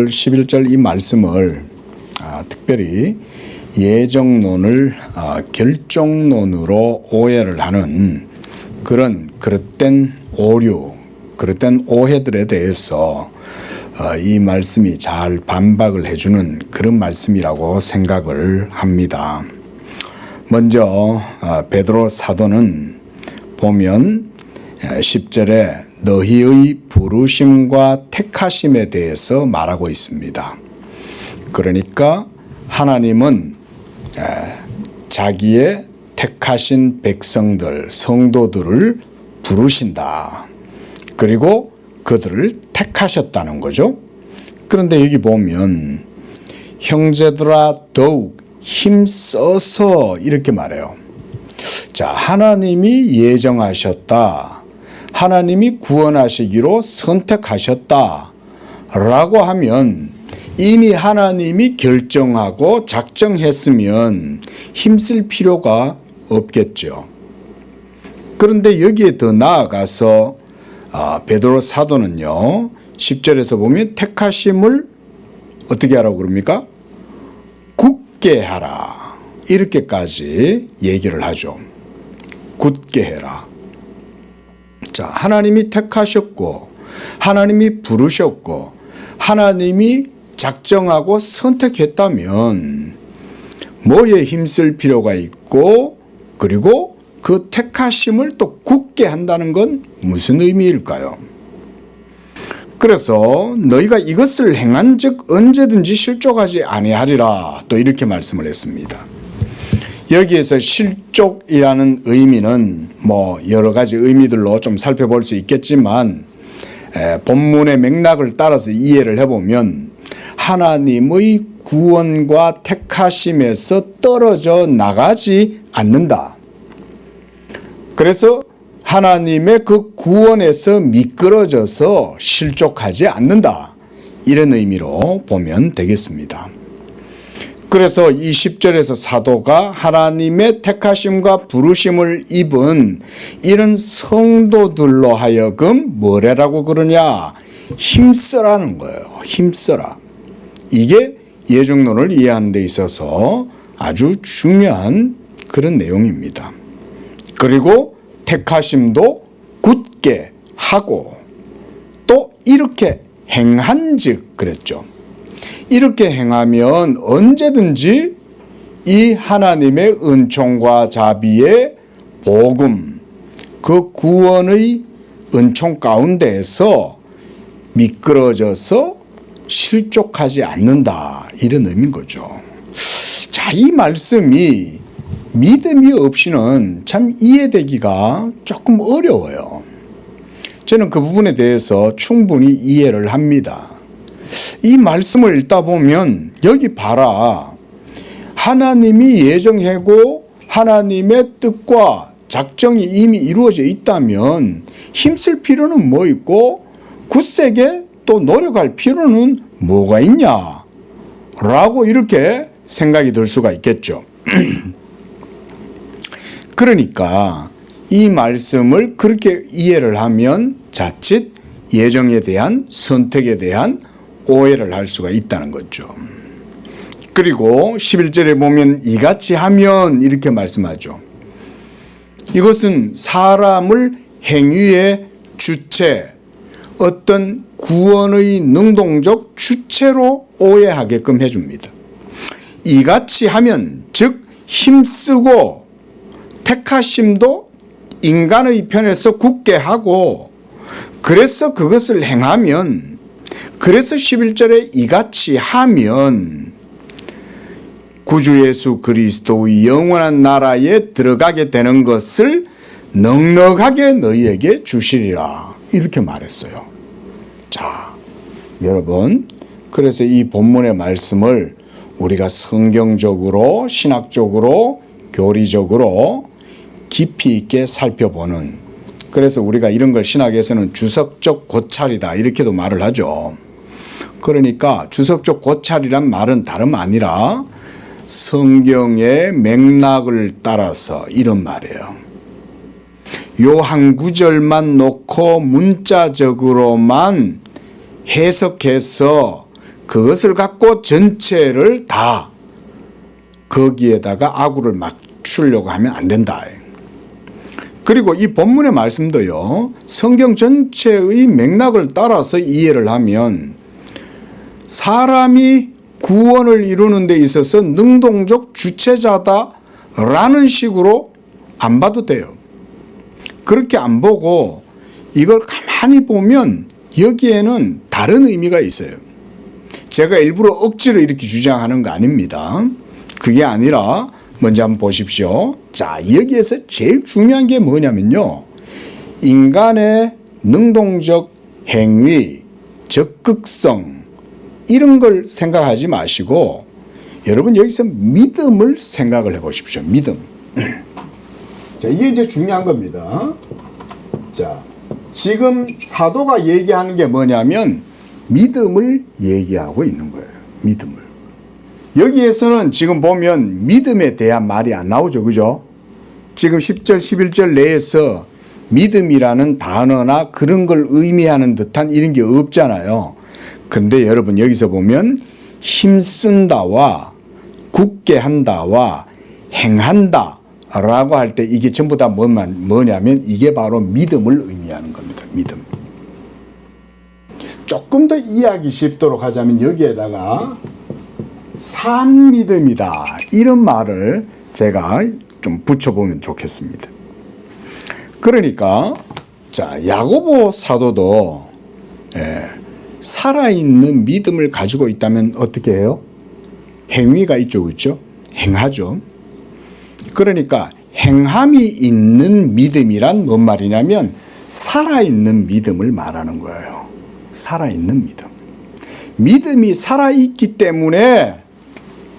11절 이 말씀을 특별히 예정론을 결정론으로 오해를 하는 그런 그릇된 오류, 그릇된 오해들에 대해서 이 말씀이 잘 반박을 해주는 그런 말씀이라고 생각을 합니다. 먼저 베드로 사도는 보면 10절에 너희의 부르심과 택하심에 대해서 말하고 있습니다. 그러니까 하나님은 자기의 택하신 백성들, 성도들을 부르신다. 그리고 그들을 택하셨다는 거죠. 그런데 여기 보면 형제들아 더욱 힘써서 이렇게 말해요. 자, 하나님이 예정하셨다. 하나님이 구원하시기로 선택하셨다 라고 하면 이미 하나님이 결정하고 작정했으면 힘쓸 필요가 없겠죠. 그런데 여기에 더 나아가서 베드로 사도는요 10절에서 보면 택하심을 어떻게 하라고 그럽니까? 굳게 하라 이렇게까지 얘기를 하죠. 굳게 해라. 자, 하나님이 택하셨고 하나님이 부르셨고 하나님이 작정하고 선택했다면 뭐에 힘쓸 필요가 있고 그리고 그 택하심을 또 굳게 한다는 건 무슨 의미일까요? 그래서 너희가 이것을 행한 즉 언제든지 실족하지 아니하리라 또 이렇게 말씀을 했습니다. 여기에서 실족이라는 의미는 뭐 여러 가지 의미들로 좀 살펴볼 수 있겠지만 본문의 맥락을 따라서 이해를 해보면 하나님의 구원과 택하심에서 떨어져 나가지 않는다. 그래서 하나님의 그 구원에서 미끄러져서 실족하지 않는다. 이런 의미로 보면 되겠습니다. 그래서 이 10절에서 사도가 하나님의 택하심과 부르심을 입은 이런 성도들로 하여금 뭐라고 그러냐? 힘써라는 거예요. 힘써라. 이게 예정론을 이해하는 데 있어서 아주 중요한 그런 내용입니다. 그리고 택하심도 굳게 하고 또 이렇게 행한즉 그랬죠. 이렇게 행하면 언제든지 이 하나님의 은총과 자비의 복음, 그 구원의 은총 가운데에서 미끄러져서 실족하지 않는다. 이런 의미인 거죠. 자, 이 말씀이 믿음이 없이는 참 이해되기가 조금 어려워요. 저는 그 부분에 대해서 충분히 이해를 합니다. 이 말씀을 읽다 보면 여기 봐라. 하나님이 예정하고 하나님의 뜻과 작정이 이미 이루어져 있다면 힘쓸 필요는 뭐 있고 굳세게 또 노력할 필요는 뭐가 있냐 라고 이렇게 생각이 들 수가 있겠죠. 그러니까 이 말씀을 그렇게 이해를 하면 자칫 예정에 대한 선택에 대한 오해를 할 수가 있다는 거죠. 그리고 11절에 보면 이같이 하면 이렇게 말씀하죠. 이것은 사람을 행위의 주체, 어떤 구원의 능동적 주체로 오해하게끔 해줍니다. 이같이 하면 즉 힘쓰고 택하심도 인간의 편에서 굳게 하고 그래서 그것을 행하면 그래서 11절에 이같이 하면 구주 예수 그리스도의 영원한 나라에 들어가게 되는 것을 넉넉하게 너희에게 주시리라 이렇게 말했어요. 자, 여러분 그래서 이 본문의 말씀을 우리가 성경적으로 신학적으로 교리적으로 깊이 있게 살펴보는 그래서 우리가 이런 걸 신학에서는 주석적 고찰이다 이렇게도 말을 하죠. 그러니까 주석적 고찰이란 말은 다름 아니라 성경의 맥락을 따라서 이런 말이에요. 요 한 구절만 놓고 문자적으로만 해석해서 그것을 갖고 전체를 다 거기에다가 아구를 맞추려고 하면 안 된다. 그리고 이 본문의 말씀도요, 성경 전체의 맥락을 따라서 이해를 하면 사람이 구원을 이루는 데 있어서 능동적 주체자다라는 식으로 안 봐도 돼요. 그렇게 안 보고 이걸 가만히 보면 여기에는 다른 의미가 있어요. 제가 일부러 억지로 이렇게 주장하는 거 아닙니다. 그게 아니라 먼저 한번 보십시오. 자, 여기에서 제일 중요한 게 뭐냐면요, 인간의 능동적 행위, 적극성 이런 걸 생각하지 마시고 여러분 여기서 믿음을 생각을 해 보십시오. 믿음. 자, 이게 이제 중요한 겁니다. 자, 지금 사도가 얘기하는 게 뭐냐면 믿음을 얘기하고 있는 거예요. 믿음을. 여기에서는 지금 보면 믿음에 대한 말이 안 나오죠. 그죠? 지금 10절, 11절 내에서 믿음이라는 단어나 그런 걸 의미하는 듯한 이런 게 없잖아요. 근데 여러분 여기서 보면 힘쓴다와 굳게 한다와 행한다 라고 할 때 이게 전부 다 뭐냐면 이게 바로 믿음을 의미하는 겁니다. 믿음. 조금 더 이해하기 쉽도록 하자면 여기에다가 산 믿음이다 이런 말을 제가 좀 붙여보면 좋겠습니다. 그러니까 자, 야고보 사도도 살아있는 믿음을 가지고 있다면 어떻게 해요? 행위가 있죠. 그렇죠? 행하죠. 그러니까 행함이 있는 믿음이란 뭔 말이냐면 살아있는 믿음을 말하는 거예요. 살아있는 믿음. 믿음이 살아있기 때문에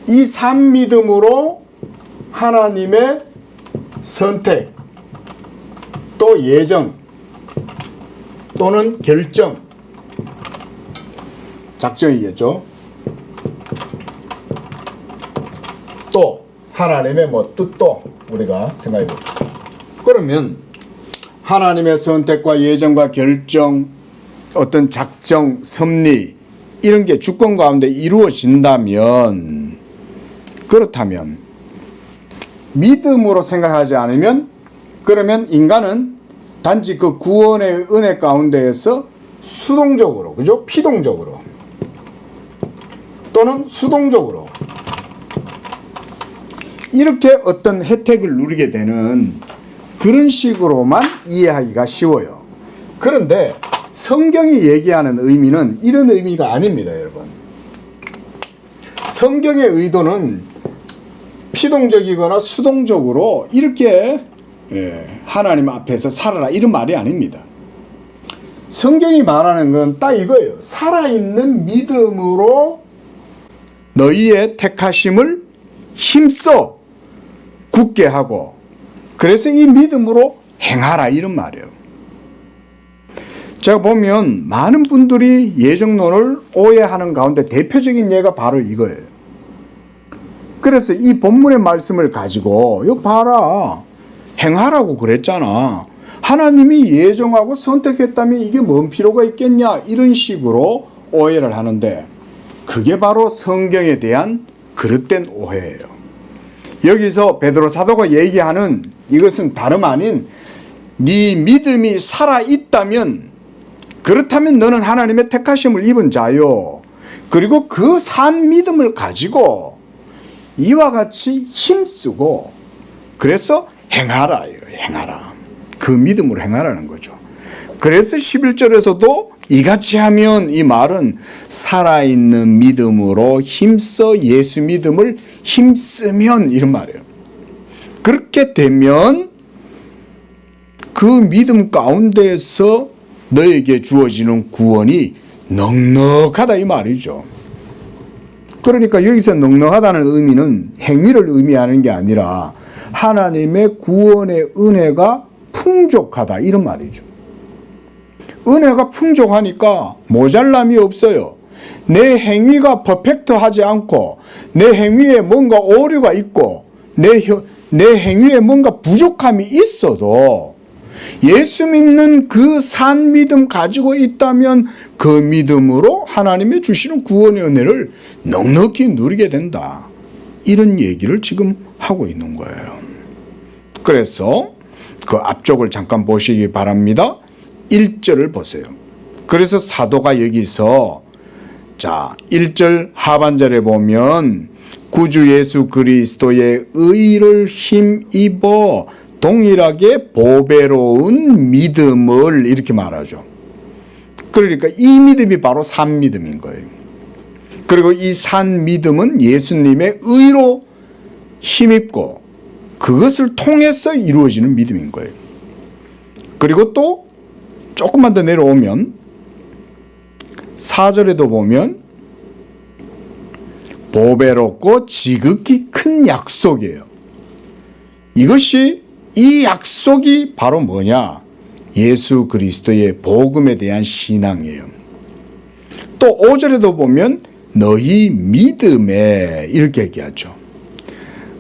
이 산 믿음으로 하나님의 선택 또 예정 또는 결정, 작정이겠죠. 또 하나님의 뜻도 우리가 생각해 봅시다. 그러면 하나님의 선택과 예정과 결정, 어떤 작정, 섭리 이런 게 주권 가운데 이루어진다면, 그렇다면 믿음으로 생각하지 않으면 그러면 인간은 단지 그 구원의 은혜 가운데에서 수동적으로, 그죠? 피동적으로 또는 수동적으로 이렇게 어떤 혜택을 누리게 되는 그런 식으로만 이해하기가 쉬워요. 그런데 성경이 얘기하는 의미는 이런 의미가 아닙니다, 여러분. 성경의 의도는 피동적이거나 수동적으로 이렇게 하나님 앞에서 살아라 이런 말이 아닙니다. 성경이 말하는 건 딱 이거예요. 살아있는 믿음으로 너희의 택하심을 힘써 굳게 하고 그래서 이 믿음으로 행하라 이런 말이에요. 제가 보면 많은 분들이 예정론을 오해하는 가운데 대표적인 예가 바로 이거예요. 그래서 이 본문의 말씀을 가지고 이거 봐라, 행하라고 그랬잖아, 하나님이 예정하고 선택했다면 이게 뭔 필요가 있겠냐 이런 식으로 오해를 하는데 그게 바로 성경에 대한 그릇된 오해예요. 여기서 베드로 사도가 얘기하는 이것은 다름 아닌 네 믿음이 살아있다면 그렇다면 너는 하나님의 택하심을 입은 자요. 그리고 그 산 믿음을 가지고 이와 같이 힘쓰고 그래서 행하라. 행하라. 그 믿음으로 행하라는 거죠. 그래서 11절에서도 이같이 하면 이 말은 살아있는 믿음으로 힘써 예수 믿음을 힘쓰면 이런 말이에요. 그렇게 되면 그 믿음 가운데에서 너에게 주어지는 구원이 넉넉하다 이 말이죠. 그러니까 여기서 넉넉하다는 의미는 행위를 의미하는 게 아니라 하나님의 구원의 은혜가 풍족하다 이런 말이죠. 은혜가 풍족하니까 모자람이 없어요. 내 행위가 퍼펙트하지 않고 내 행위에 뭔가 오류가 있고 내 행위에 뭔가 부족함이 있어도 예수 믿는 그 산 믿음 가지고 있다면 그 믿음으로 하나님의 주시는 구원의 은혜를 넉넉히 누리게 된다. 이런 얘기를 지금 하고 있는 거예요. 그래서 그 앞쪽을 잠깐 보시기 바랍니다. 1절을 보세요. 그래서 사도가 여기서 1절 하반절에 보면 구주 예수 그리스도의 의를 힘입어 동일하게 보배로운 믿음을 이렇게 말하죠. 그러니까 이 믿음이 바로 산 믿음인 거예요. 그리고 이 산 믿음은 예수님의 의로 힘입고 그것을 통해서 이루어지는 믿음인 거예요. 그리고 또 조금만 더 내려오면 4절에도 보면 보배롭고 지극히 큰 약속이에요. 이 약속이 바로 뭐냐? 예수 그리스도의 복음에 대한 신앙이에요. 또 5절에도 보면 너희 믿음에 이렇게 얘기하죠.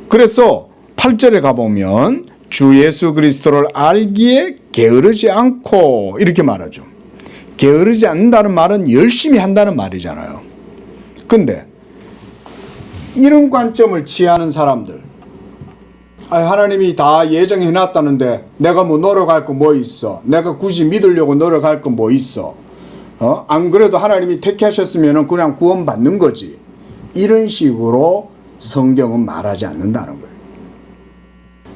그래서 8절에 가보면 주 예수 그리스도를 알기에 게으르지 않고 이렇게 말하죠. 게으르지 않는다는 말은 열심히 한다는 말이잖아요. 근데 이런 관점을 취하는 사람들, 하나님이 다 예정해 놨다는데 내가 뭐 노력할 거 뭐 있어? 내가 굳이 믿으려고 노력할 거 뭐 있어? 안 그래도 하나님이 택하셨으면 그냥 구원 받는 거지. 이런 식으로 성경은 말하지 않는다는 거예요.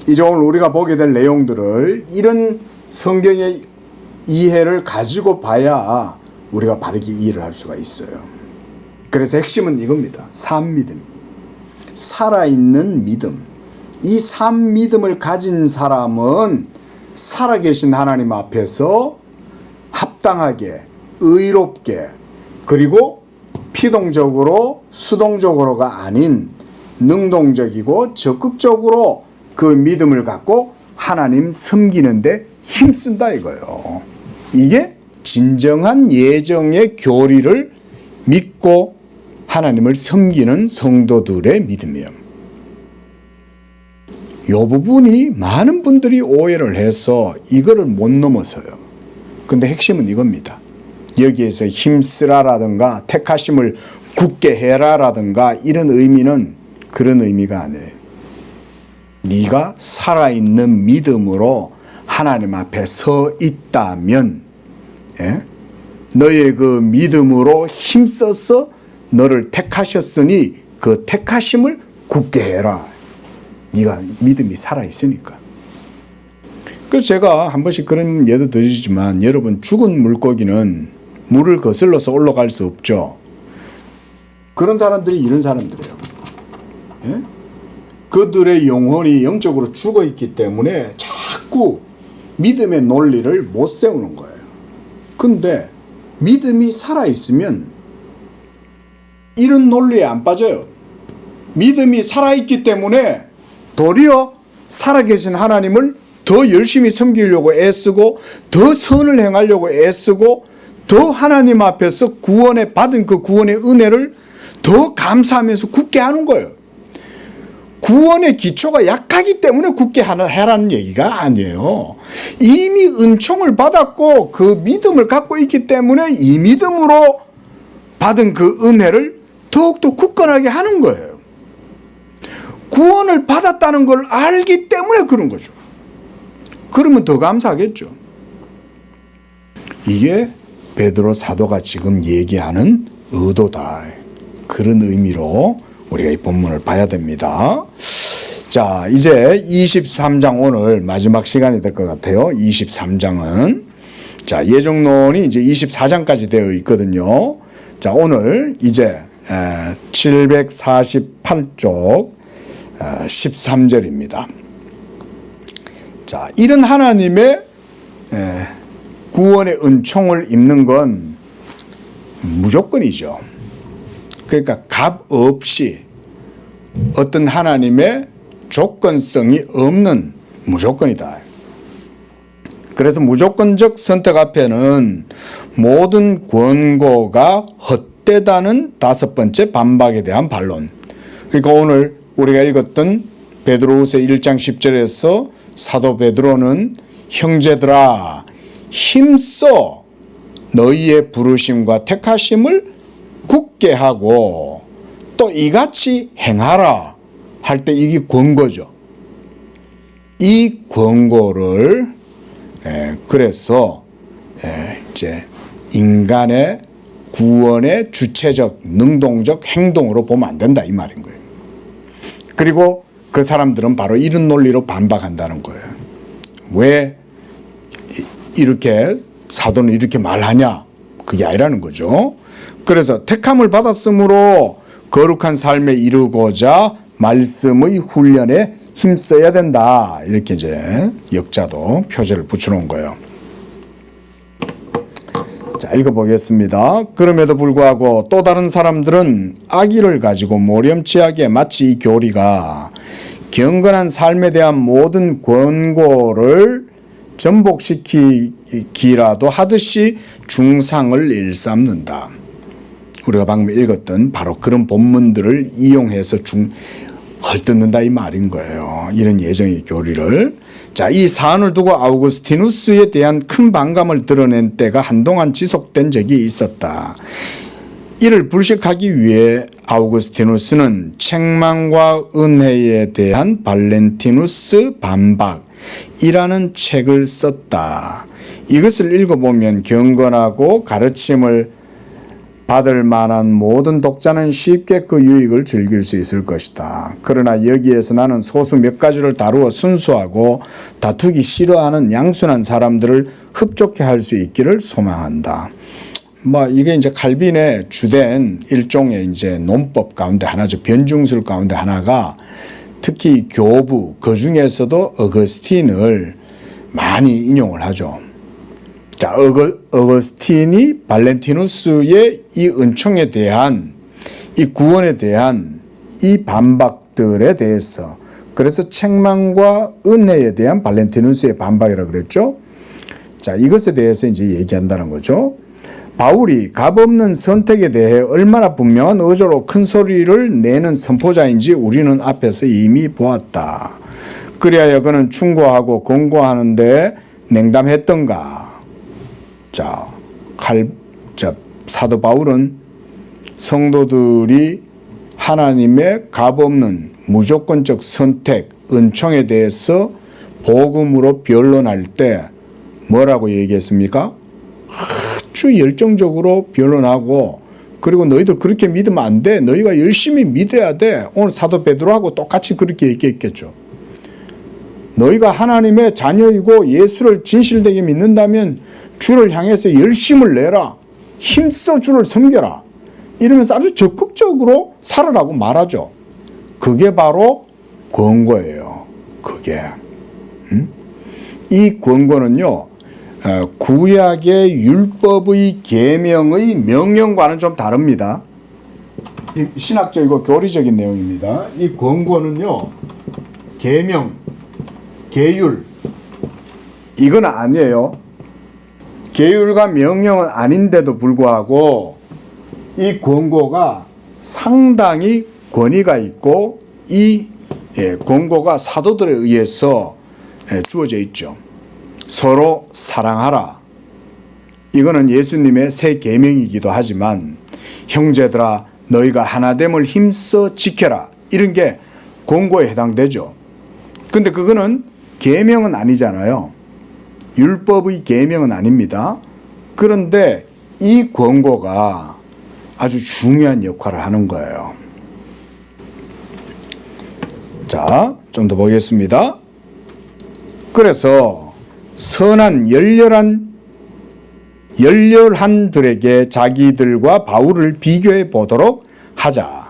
이제 오늘 우리가 보게 될 내용들을 이런 성경의 이해를 가지고 봐야 우리가 바르게 이해를 할 수가 있어요. 그래서 핵심은 이겁니다. 산 믿음. 살아있는 믿음. 이 산 믿음을 가진 사람은 살아계신 하나님 앞에서 합당하게, 의롭게, 그리고 피동적으로, 수동적으로가 아닌 능동적이고 적극적으로 그 믿음을 갖고 하나님 섬기는데 힘쓴다 이거예요. 이게 진정한 예정의 교리를 믿고 하나님을 섬기는 성도들의 믿음이에요. 이 부분이 많은 분들이 오해를 해서 이거를 못 넘어서요. 근데 핵심은 이겁니다. 여기에서 힘쓰라라든가 택하심을 굳게 해라라든가 이런 의미는 그런 의미가 아니에요. 네가 살아있는 믿음으로 하나님 앞에 서 있다면 너의 그 믿음으로 힘써서 너를 택하셨으니 그 택하심을 굳게 해라. 네가 믿음이 살아있으니까. 그래서 제가 한 번씩 그런 예도 드리지만 여러분 죽은 물고기는 물을 거슬러서 올라갈 수 없죠. 그런 사람들이 이런 사람들이에요. 그들의 영혼이 영적으로 죽어있기 때문에 자꾸 믿음의 논리를 못 세우는 거예요. 근데 믿음이 살아있으면 이런 논리에 안 빠져요. 믿음이 살아있기 때문에 도리어 살아계신 하나님을 더 열심히 섬기려고 애쓰고 더 선을 행하려고 애쓰고 더 하나님 앞에서 구원에 받은 그 구원의 은혜를 더 감사하면서 굳게 하는 거예요. 구원의 기초가 약하기 때문에 굳게 해라는 얘기가 아니에요. 이미 은총을 받았고 그 믿음을 갖고 있기 때문에 이 믿음으로 받은 그 은혜를 더욱더 굳건하게 하는 거예요. 구원을 받았다는 걸 알기 때문에 그런 거죠. 그러면 더 감사하겠죠. 이게 베드로 사도가 지금 얘기하는 의도다. 그런 의미로 우리가 이 본문을 봐야 됩니다. 자, 이제 23장 오늘 마지막 시간이 될 것 같아요. 23장은 자, 예정론이 이제 24장까지 되어 있거든요. 자, 오늘 이제 748쪽 13절입니다. 자, 이런 하나님의 구원의 은총을 입는 건 무조건이죠. 그러니까 값 없이 어떤 하나님의 조건성이 없는 무조건이다. 그래서 무조건적 선택 앞에는 모든 권고가 헛되다는 5번째 반박에 대한 반론. 그러니까 오늘 우리가 읽었던 베드로후서 1장 10절에서 사도 베드로는 형제들아 힘써 너희의 부르심과 택하심을 굳게 하고 또 이같이 행하라 할 때 이게 권고죠. 이 권고를 그래서 이제 인간의 구원의 주체적 능동적 행동으로 보면 안 된다 이 말인 거예요. 그리고 그 사람들은 바로 이런 논리로 반박한다는 거예요. 왜 이렇게 사도는 이렇게 말하냐? 그게 아니라는 거죠. 그래서 택함을 받았으므로 거룩한 삶에 이르고자 말씀의 훈련에 힘써야 된다. 이렇게 이제 역자도 표제를 붙여놓은 거예요. 자, 읽어보겠습니다. 그럼에도 불구하고 또 다른 사람들은 악의를 가지고 모렴치하게 마치 이 교리가 경건한 삶에 대한 모든 권고를 전복시키기라도 하듯이 중상을 일삼는다. 우리가 방금 읽었던 바로 그런 본문들을 이용해서 헐뜯는다 이 말인 거예요. 이런 예정의 교리를. 자, 이 사안을 두고 아우구스티누스에 대한 큰 반감을 드러낸 때가 한동안 지속된 적이 있었다. 이를 불식하기 위해 아우구스티누스는 책망과 은혜에 대한 발렌티누스 반박이라는 책을 썼다. 이것을 읽어보면 경건하고 가르침을 받을 만한 모든 독자는 쉽게 그 유익을 즐길 수 있을 것이다. 그러나 여기에서 나는 소수 몇 가지를 다루어 순수하고 다투기 싫어하는 양순한 사람들을 흡족해 할 수 있기를 소망한다. 이게 이제 칼빈의 주된 일종의 이제 논법 가운데 하나죠. 변증술 가운데 하나가 특히 교부, 그 중에서도 어거스틴을 많이 인용을 하죠. 자, 어거스틴이 발렌티누스의 이 은총에 대한, 이 구원에 대한 이 반박들에 대해서, 그래서 책망과 은혜에 대한 발렌티누스의 반박이라고 그랬죠. 자, 이것에 대해서 이제 얘기한다는 거죠. 바울이 값없는 선택에 대해 얼마나 분명한 의조로 큰 소리를 내는 선포자인지 우리는 앞에서 이미 보았다. 그리하여 그는 충고하고 권고하는데 냉담했던가. 자, 사도 바울은 성도들이 하나님의 값없는 무조건적 선택, 은총에 대해서 복음으로 변론할 때 뭐라고 얘기했습니까? 아주 열정적으로 변론하고, 그리고 너희들 그렇게 믿으면 안 돼. 너희가 열심히 믿어야 돼. 오늘 사도 베드로하고 똑같이 그렇게 얘기했겠죠. 너희가 하나님의 자녀이고 예수를 진실되게 믿는다면 주를 향해서 열심을 내라. 힘써 주를 섬겨라. 이러면서 아주 적극적으로 살아라고 말하죠. 그게 바로 권고예요. 그게. 이 권고는요, 구약의 율법의 계명의 명령과는 좀 다릅니다. 신학적이고 교리적인 내용입니다. 이 권고는요, 계명, 계율, 이건 아니에요. 계율과 명령은 아닌데도 불구하고 이 권고가 상당히 권위가 있고 이 권고가 사도들에 의해서 주어져 있죠. 서로 사랑하라. 이거는 예수님의 새 계명이기도 하지만 형제들아 너희가 하나됨을 힘써 지켜라. 이런 게 권고에 해당되죠. 근데 그거는 계명은 아니잖아요. 율법의 계명은 아닙니다. 그런데 이 권고가 아주 중요한 역할을 하는 거예요. 자, 좀 더 보겠습니다. 그래서 선한 열렬한들에게 자기들과 바울을 비교해 보도록 하자.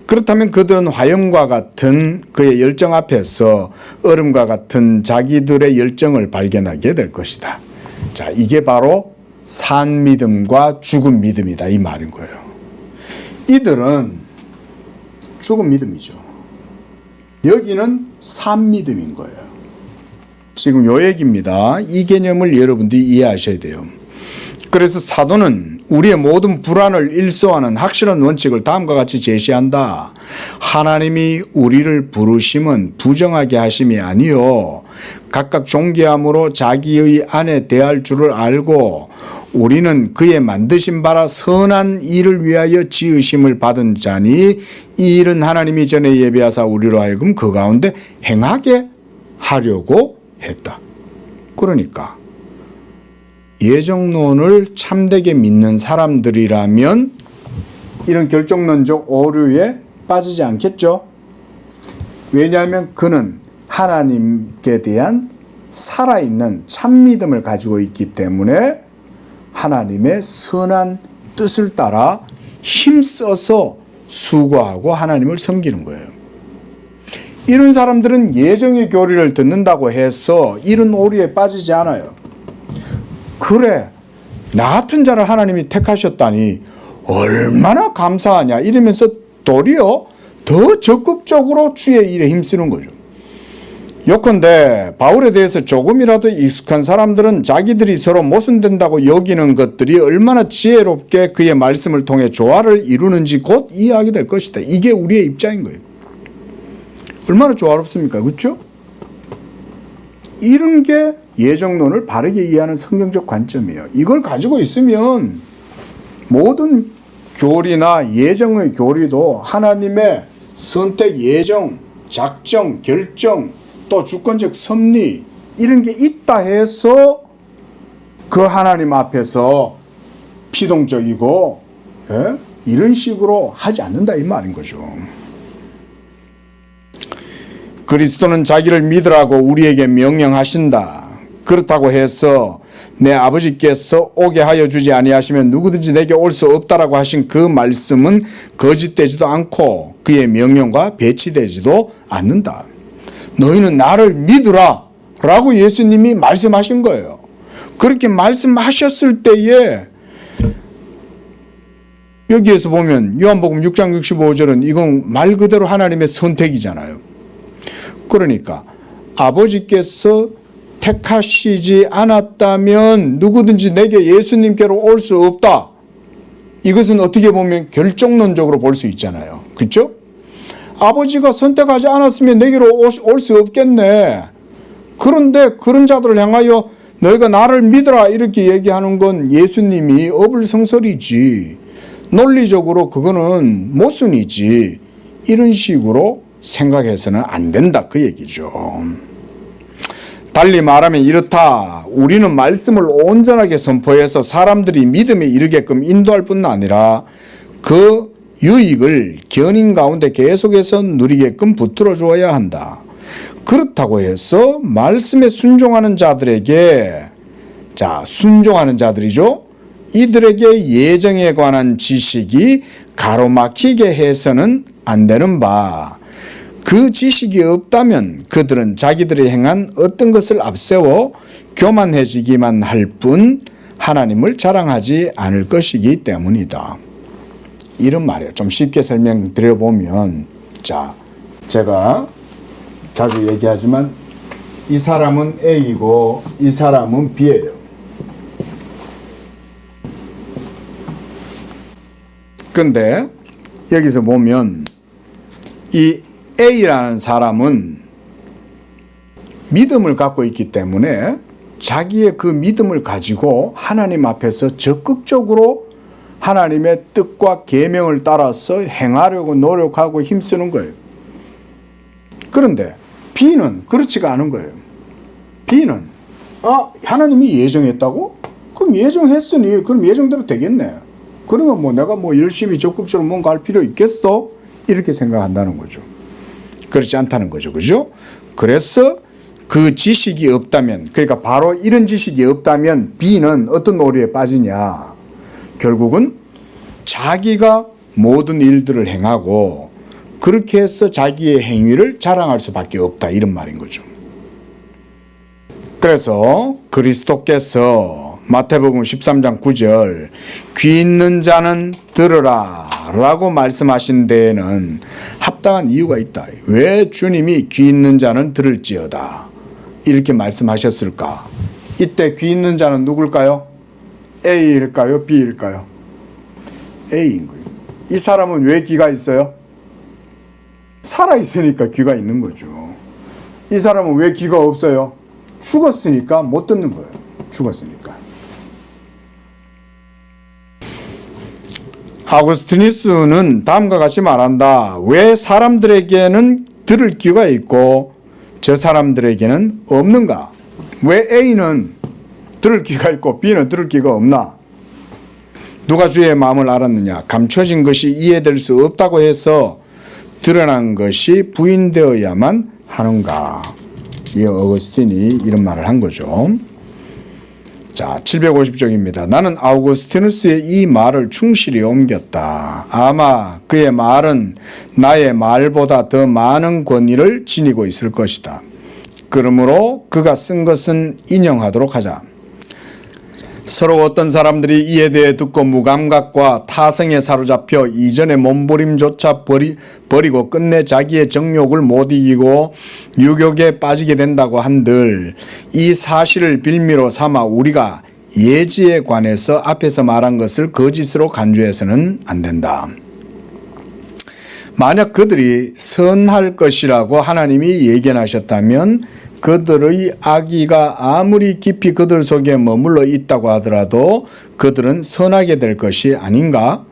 그렇다면 그들은 화염과 같은 그의 열정 앞에서 얼음과 같은 자기들의 열정을 발견하게 될 것이다. 자, 이게 바로 산 믿음과 죽은 믿음이다 이 말인 거예요. 이들은 죽은 믿음이죠. 여기는 산 믿음인 거예요. 지금 요 얘기입니다. 이 개념을 여러분들이 이해하셔야 돼요. 그래서 사도는 우리의 모든 불안을 일소하는 확실한 원칙을 다음과 같이 제시한다. 하나님이 우리를 부르심은 부정하게 하심이 아니요 각각 존귀함으로 자기의 안에 대할 줄을 알고 우리는 그의 만드신 바라 선한 일을 위하여 지으심을 받은 자니 이 일은 하나님이 전에 예비하사 우리로 하여금 그 가운데 행하게 하려고 했다. 그러니까 예정론을 참되게 믿는 사람들이라면 이런 결정론적 오류에 빠지지 않겠죠. 왜냐하면 그는 하나님께 대한 살아있는 참믿음을 가지고 있기 때문에 하나님의 선한 뜻을 따라 힘써서 수고하고 하나님을 섬기는 거예요. 이런 사람들은 예정의 교리를 듣는다고 해서 이런 오류에 빠지지 않아요. 그래, 나 같은 자를 하나님이 택하셨다니 얼마나 감사하냐 이러면서 도리어 더 적극적으로 주의 일에 힘쓰는 거죠. 요컨대 바울에 대해서 조금이라도 익숙한 사람들은 자기들이 서로 모순된다고 여기는 것들이 얼마나 지혜롭게 그의 말씀을 통해 조화를 이루는지 곧 이해하게 될 것이다. 이게 우리의 입장인 거예요. 얼마나 조화롭습니까? 그렇죠? 이런 게 예정론을 바르게 이해하는 성경적 관점이에요. 이걸 가지고 있으면 모든 교리나 예정의 교리도 하나님의 선택, 예정, 작정, 결정, 또 주권적 섭리 이런 게 있다 해서 그 하나님 앞에서 피동적이고 이런 식으로 하지 않는다 이 말인 거죠. 그리스도는 자기를 믿으라고 우리에게 명령하신다. 그렇다고 해서 내 아버지께서 오게 하여 주지 아니하시면 누구든지 내게 올 수 없다라고 하신 그 말씀은 거짓되지도 않고 그의 명령과 배치되지도 않는다. 너희는 나를 믿으라 라고 예수님이 말씀하신 거예요. 그렇게 말씀하셨을 때에 여기에서 보면 요한복음 6장 65절은 이건 말 그대로 하나님의 선택이잖아요. 그러니까 아버지께서 택하시지 않았다면 누구든지 내게 예수님께로 올 수 없다. 이것은 어떻게 보면 결정론적으로 볼 수 있잖아요. 그렇죠? 아버지가 선택하지 않았으면 내게로 올 수 없겠네. 그런데 그런 자들을 향하여 너희가 나를 믿어라 이렇게 얘기하는 건 예수님이 어불성설이지. 논리적으로 그거는 모순이지. 이런 식으로 생각해서는 안 된다 그 얘기죠. 달리 말하면 이렇다. 우리는 말씀을 온전하게 선포해서 사람들이 믿음에 이르게끔 인도할 뿐 아니라 그 유익을 견인 가운데 계속해서 누리게끔 붙들어 주어야 한다. 그렇다고 해서 말씀에 순종하는 자들에게 순종하는 자들이죠. 이들에게 예정에 관한 지식이 가로막히게 해서는 안 되는 바. 그 지식이 없다면 그들은 자기들이 행한 어떤 것을 앞세워 교만해지기만 할 뿐 하나님을 자랑하지 않을 것이기 때문이다. 이런 말이에요. 좀 쉽게 설명드려 보면 제가 자주 얘기하지만 이 사람은 A이고 이 사람은 B예요. 근데 여기서 보면 이 A라는 사람은 믿음을 갖고 있기 때문에 자기의 그 믿음을 가지고 하나님 앞에서 적극적으로 하나님의 뜻과 계명을 따라서 행하려고 노력하고 힘쓰는 거예요. 그런데 B는 그렇지가 않은 거예요. B는 하나님이 예정했다고? 그럼 예정했으니 그럼 예정대로 되겠네. 그러면 내가 열심히 적극적으로 뭔가 할 필요 있겠어? 이렇게 생각한다는 거죠. 그렇지 않다는 거죠. 그죠? 그래서 그 지식이 없다면, 그러니까 바로 이런 지식이 없다면 B는 어떤 오류에 빠지냐. 결국은 자기가 모든 일들을 행하고 그렇게 해서 자기의 행위를 자랑할 수밖에 없다. 이런 말인 거죠. 그래서 그리스도께서 마태복음 13장 9절 귀 있는 자는 들으라 라고 말씀하신 데에는 합당한 이유가 있다. 왜 주님이 귀 있는 자는 들을지어다 이렇게 말씀하셨을까? 이때 귀 있는 자는 누굴까요? A일까요? B일까요? A인 거예요. 이 사람은 왜 귀가 있어요? 살아있으니까 귀가 있는 거죠. 이 사람은 왜 귀가 없어요? 죽었으니까 못 듣는 거예요. 죽었으니까. 아우구스티누스는 다음과 같이 말한다. 왜 사람들에게는 들을 귀가 있고 저 사람들에게는 없는가? 왜 A는 들을 귀가 있고 B는 들을 귀가 없나? 누가 주의 마음을 알았느냐? 감춰진 것이 이해될 수 없다고 해서 드러난 것이 부인되어야만 하는가? 이 어거스틴이 이런 말을 한 거죠. 자, 750쪽입니다. 나는 아우구스티누스의 이 말을 충실히 옮겼다. 아마 그의 말은 나의 말보다 더 많은 권위를 지니고 있을 것이다. 그러므로 그가 쓴 것은 인용하도록 하자. 서로 어떤 사람들이 이에 대해 듣고 무감각과 타성에 사로잡혀 이전의 몸부림조차 버리고 끝내 자기의 정욕을 못 이기고 유욕에 빠지게 된다고 한들 이 사실을 빌미로 삼아 우리가 예지에 관해서 앞에서 말한 것을 거짓으로 간주해서는 안 된다. 만약 그들이 선할 것이라고 하나님이 예견하셨다면 그들의 악의가 아무리 깊이 그들 속에 머물러 있다고 하더라도 그들은 선하게 될 것이 아닌가?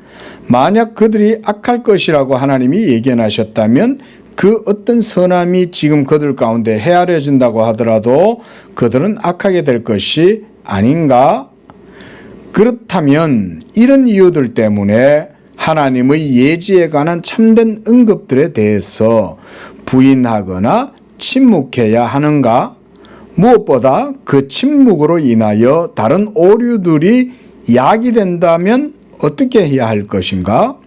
만약 그들이 악할 것이라고 하나님이 예견하셨다면 그 어떤 선함이 지금 그들 가운데 헤아려진다고 하더라도 그들은 악하게 될 것이 아닌가? 그렇다면 이런 이유들 때문에 하나님의 예지에 관한 참된 언급들에 대해서 부인하거나 침묵해야 하는가? 무엇보다 그 침묵으로 인하여 다른 오류들이 야기된다면 어떻게 해야 할 것인가?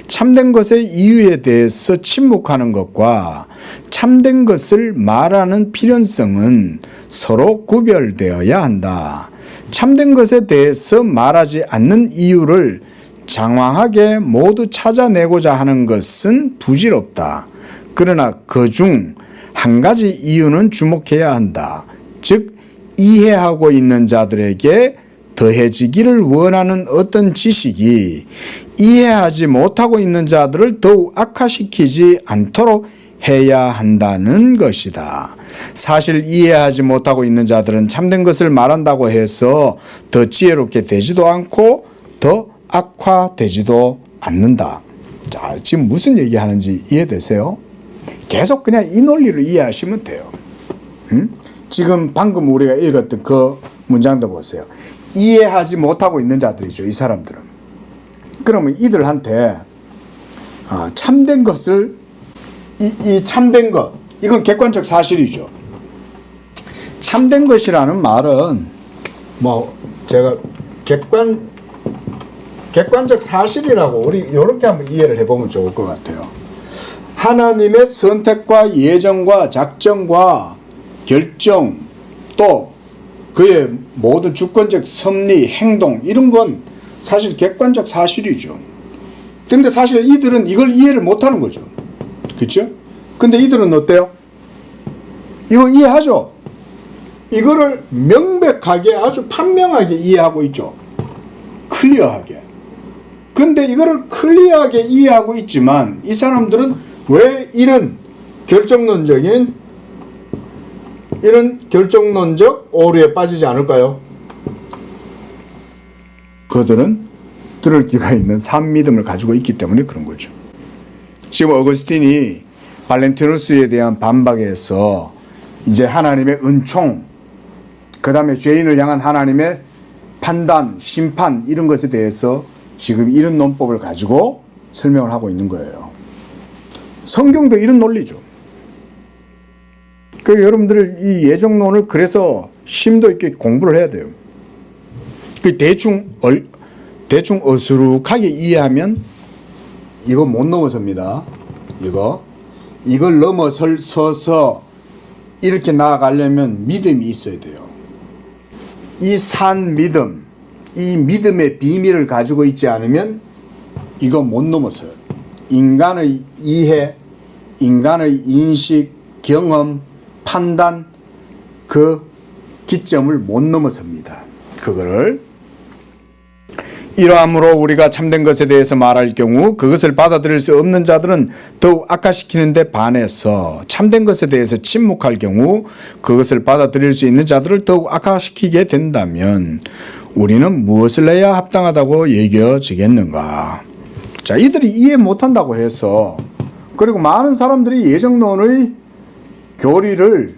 참된 것의 이유에 대해서 침묵하는 것과 참된 것을 말하는 필연성은 서로 구별되어야 한다. 참된 것에 대해서 말하지 않는 이유를 장황하게 모두 찾아내고자 하는 것은 부질없다. 그러나 그중 한 가지 이유는 주목해야 한다. 즉 이해하고 있는 자들에게 더해지기를 원하는 어떤 지식이 이해하지 못하고 있는 자들을 더욱 악화시키지 않도록 해야 한다는 것이다. 사실 이해하지 못하고 있는 자들은 참된 것을 말한다고 해서 더 지혜롭게 되지도 않고 더 악화되지도 않는다. 자, 지금 무슨 얘기하는지 이해되세요? 계속 그냥 이 논리를 이해하시면 돼요. 지금 방금 우리가 읽었던 그 문장도 보세요. 이해하지 못하고 있는 자들이죠. 이 사람들은. 그러면 이들한테 참된 것을 이 참된 것 이건 객관적 사실이죠. 참된 것이라는 말은 뭐 제가 객관적 사실이라고 우리 이렇게 한번 이해를 해보면 좋을 것 같아요. 하나님의 선택과 예정과 작정과 결정 또 그의 모든 주권적 섭리, 행동 이런 건 사실 객관적 사실이죠. 근데 사실 이들은 이걸 이해를 못하는 거죠. 그렇죠? 근데 이들은 어때요? 이걸 이해하죠. 이거를 명백하게 아주 판명하게 이해하고 있죠. 클리어하게. 근데 이거를 클리어하게 이해하고 있지만 이 사람들은 왜 이런 결정론적 오류에 빠지지 않을까요? 그들은 들을 귀가 있는 산 믿음을 가지고 있기 때문에 그런 거죠. 지금 어거스틴이 발렌티누스에 대한 반박에서 이제 하나님의 은총, 그 다음에 죄인을 향한 하나님의 판단, 심판 이런 것에 대해서 지금 이런 논법을 가지고 설명을 하고 있는 거예요. 성경도 이런 논리죠. 그래서 여러분들 이 예정론을 그래서 심도 있게 공부를 해야 돼요. 그 대충 어수룩하게 이해하면 이거 못 넘어섭니다. 이걸 넘어서서 이렇게 나아가려면 믿음이 있어야 돼요. 이 산 믿음, 이 믿음의 비밀을 가지고 있지 않으면 이거 못 넘어서요. 인간의 이해, 인간의 인식, 경험, 판단 그 기점을 못 넘어섭니다. 그거를 이러함으로 우리가 참된 것에 대해서 말할 경우 그것을 받아들일 수 없는 자들은 더욱 악화시키는 데 반해서 참된 것에 대해서 침묵할 경우 그것을 받아들일 수 있는 자들을 더욱 악화시키게 된다면 우리는 무엇을 해야 합당하다고 여겨지겠는가? 자, 이들이 이해 못한다고 해서, 그리고 많은 사람들이 예정론의 교리를